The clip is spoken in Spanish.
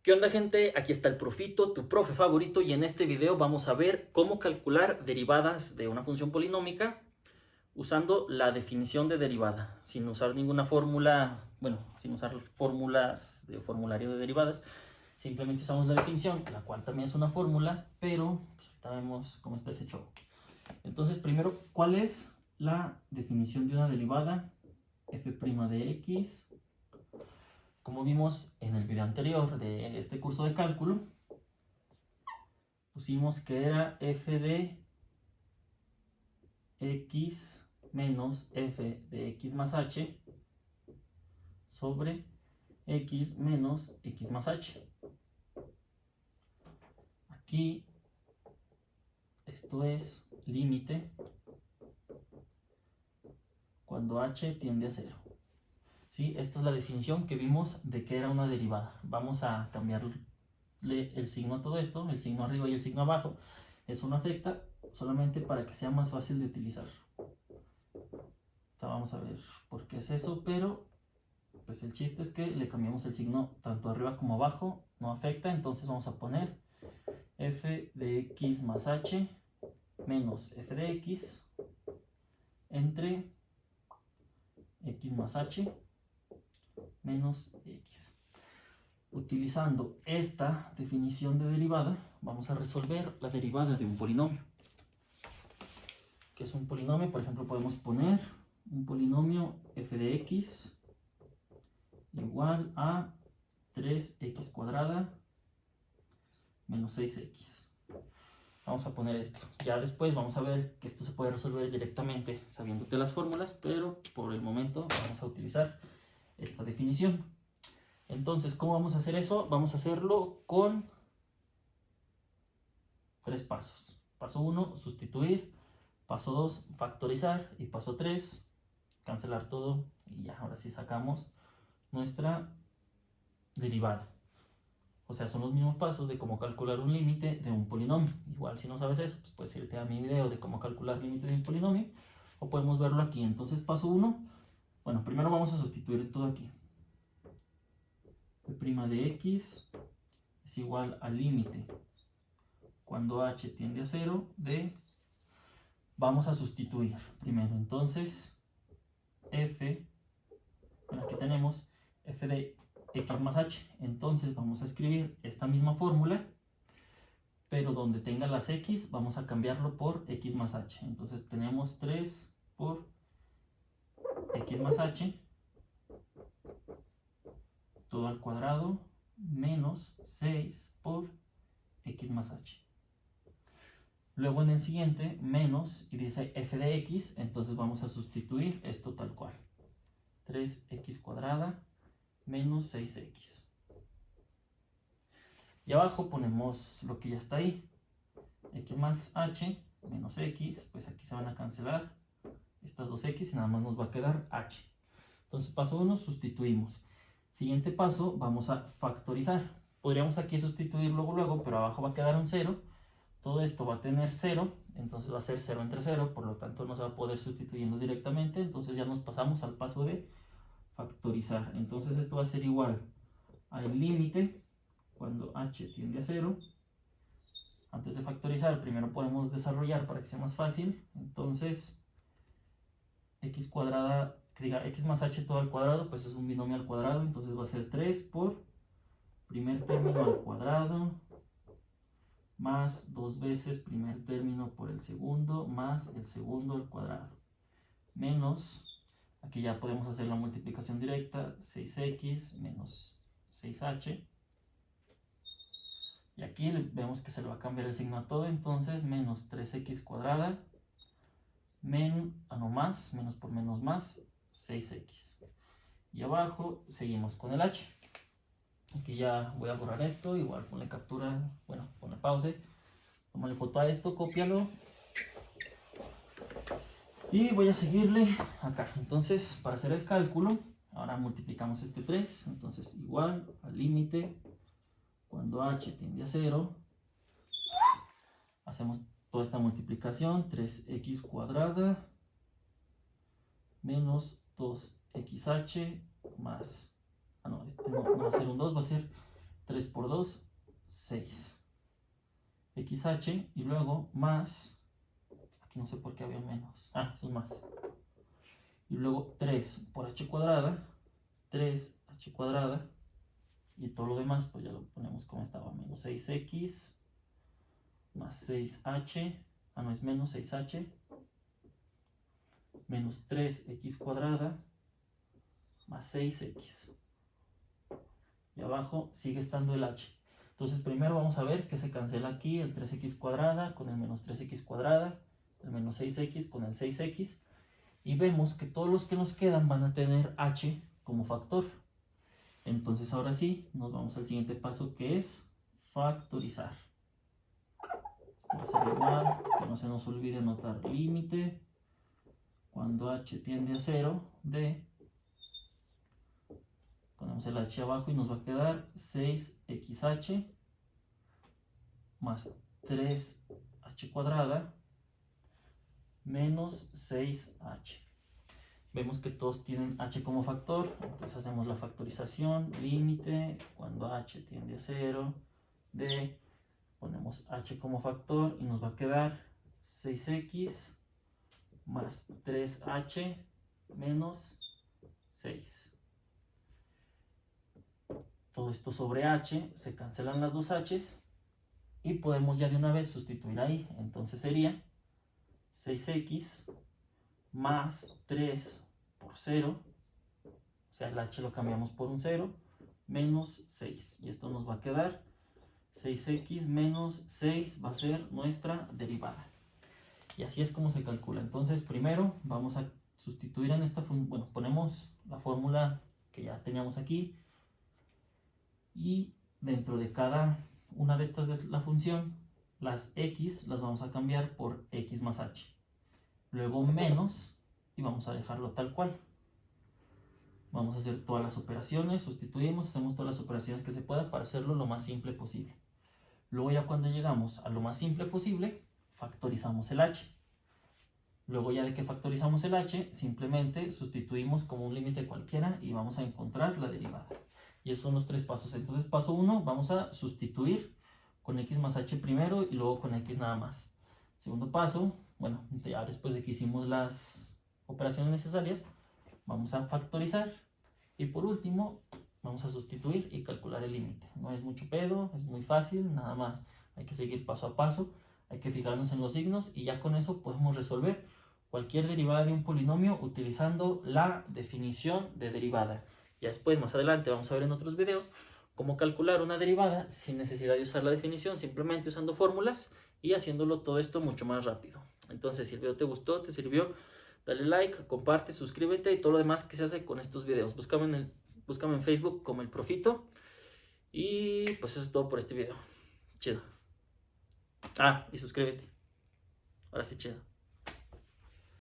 ¿Qué onda, gente? Aquí está el Profito, tu profe favorito, y en este video vamos a ver cómo calcular derivadas de una función polinómica usando la definición de derivada, sin usar ninguna fórmula, bueno, sin usar fórmulas de formulario de derivadas. Simplemente usamos la definición, la cual también es una fórmula, pero pues, ahorita vemos cómo está ese show. Entonces, primero, ¿cuál es la definición de una derivada? F' de x. Como vimos en el video anterior de este curso de cálculo, pusimos que era f de x menos f de x más h sobre x menos x más h. Aquí esto es límite cuando h tiende a 0. ¿Sí? Esta es la definición que vimos de que era una derivada. Vamos a cambiarle el signo a todo esto, el signo arriba y el signo abajo. Eso no afecta, solamente para que sea más fácil de utilizar. Vamos a ver por qué es eso, pero pues el chiste es que le cambiamos el signo tanto arriba como abajo, no afecta. Entonces vamos a poner f de x más h menos f de x entre x más h menos x. Utilizando esta definición de derivada, vamos a resolver la derivada de un polinomio. ¿Qué es un polinomio? Por ejemplo, podemos poner un polinomio f de x igual a 3x cuadrada menos 6x. Vamos a poner esto. Ya después vamos a ver que esto se puede resolver directamente sabiéndote las fórmulas, pero por el momento vamos a utilizar esta definición. Entonces, ¿cómo vamos a hacer eso? Vamos a hacerlo con 3 pasos. Paso 1, sustituir. Paso 2, factorizar. Y paso 3, cancelar todo. Y ya, ahora sí sacamos nuestra derivada. O sea, son los mismos pasos de cómo calcular un límite de un polinomio. Igual si no sabes eso, pues puedes irte a mi video de cómo calcular límite de un polinomio. O podemos verlo aquí. Entonces, paso 1. Bueno, primero vamos a sustituir todo aquí. F' de x es igual al límite cuando h tiende a 0 de... Vamos a sustituir primero. Entonces, bueno, aquí tenemos f de x más h. Entonces vamos a escribir esta misma fórmula, pero donde tenga las x vamos a cambiarlo por x más h. Entonces tenemos 3 por x más h todo al cuadrado menos 6 por x más h. Luego en el siguiente, menos, y dice f de x, entonces vamos a sustituir esto tal cual. 3x cuadrada menos 6x. Y abajo ponemos lo que ya está ahí. X más h menos x, pues aquí se van a cancelar estas dos x y nada más nos va a quedar h. Entonces paso 1, sustituimos. Siguiente paso, vamos a factorizar. Podríamos aquí sustituir luego, pero abajo va a quedar un 0. Todo esto va a tener 0, entonces va a ser 0 entre 0, por lo tanto no se va a poder sustituyendo directamente. Entonces ya nos pasamos al paso de factorizar. Entonces esto va a ser igual al límite cuando h tiende a 0. Antes de factorizar, primero podemos desarrollar para que sea más fácil. Entonces, x cuadrada, que diga x más h todo al cuadrado, pues es un binomio al cuadrado. Entonces va a ser 3 por primer término al cuadrado más 2 veces primer término por el segundo más el segundo al cuadrado menos, aquí ya podemos hacer la multiplicación directa, 6x menos 6h. Y aquí vemos que se le va a cambiar el signo a todo, entonces menos 3x cuadrada, menos por menos más, 6x. Y abajo seguimos con el h. Aquí ya voy a borrar esto, igual ponle captura, bueno, ponle pause, tómale foto a esto, cópialo. Y voy a seguirle acá. Entonces, para hacer el cálculo, ahora multiplicamos este 3, entonces igual al límite cuando h tiende a 0, hacemos toda esta multiplicación, 3x cuadrada menos 2xh más, este no va a ser un 2, va a ser 3 por 2, 6. XH y luego más, aquí no sé por qué había menos, eso es más. Y luego 3 por h cuadrada, 3h cuadrada. Y todo lo demás, pues ya lo ponemos como estaba, menos 6x más 6h, no es menos 6h, menos 3x cuadrada más 6x. Y abajo sigue estando el h. Entonces primero vamos a ver que se cancela aquí el 3x cuadrada con el menos 3x cuadrada, el menos 6x con el 6x. Y vemos que todos los que nos quedan van a tener h como factor. Entonces ahora sí, nos vamos al siguiente paso, que es factorizar. Esto va a ser igual, que no se nos olvide anotar límite. Cuando h tiende a 0, de, ponemos el h abajo y nos va a quedar 6xh más 3h cuadrada menos 6h. Vemos que todos tienen h como factor, entonces hacemos la factorización, límite, cuando h tiende a 0, de, ponemos h como factor y nos va a quedar 6x más 3h menos 6. Todo esto sobre h, se cancelan las dos h's y podemos ya de una vez sustituir ahí. Entonces sería 6x más 3 por 0, o sea el h lo cambiamos por un 0, menos 6. Y esto nos va a quedar 6x menos 6 va a ser nuestra derivada. Y así es como se calcula. Entonces primero vamos a sustituir en esta función, bueno, ponemos la fórmula que ya teníamos aquí. Y dentro de cada una de estas de la función, las x las vamos a cambiar por x más h. Luego menos, y vamos a dejarlo tal cual. Vamos a hacer todas las operaciones, sustituimos, hacemos todas las operaciones que se pueda para hacerlo lo más simple posible. Luego ya cuando llegamos a lo más simple posible, factorizamos el h. Luego ya de que factorizamos el h, simplemente sustituimos como un límite cualquiera y vamos a encontrar la derivada. Y esos son los tres pasos. Entonces paso 1, vamos a sustituir con x más h primero y luego con x nada más. Segundo paso, bueno, ya después de que hicimos las operaciones necesarias, vamos a factorizar. Y por último, vamos a sustituir y calcular el límite. No es mucho pedo, es muy fácil, nada más. Hay que seguir paso a paso, hay que fijarnos en los signos y ya con eso podemos resolver cualquier derivada de un polinomio utilizando la definición de derivada. Ya después, más adelante, vamos a ver en otros videos cómo calcular una derivada sin necesidad de usar la definición, simplemente usando fórmulas y haciéndolo todo esto mucho más rápido. Entonces, si el video te gustó, te sirvió, dale like, comparte, suscríbete y todo lo demás que se hace con estos videos. Búscame en Facebook como El Profito. Y pues eso es todo por este video. Chido. Y suscríbete. Ahora sí, chido.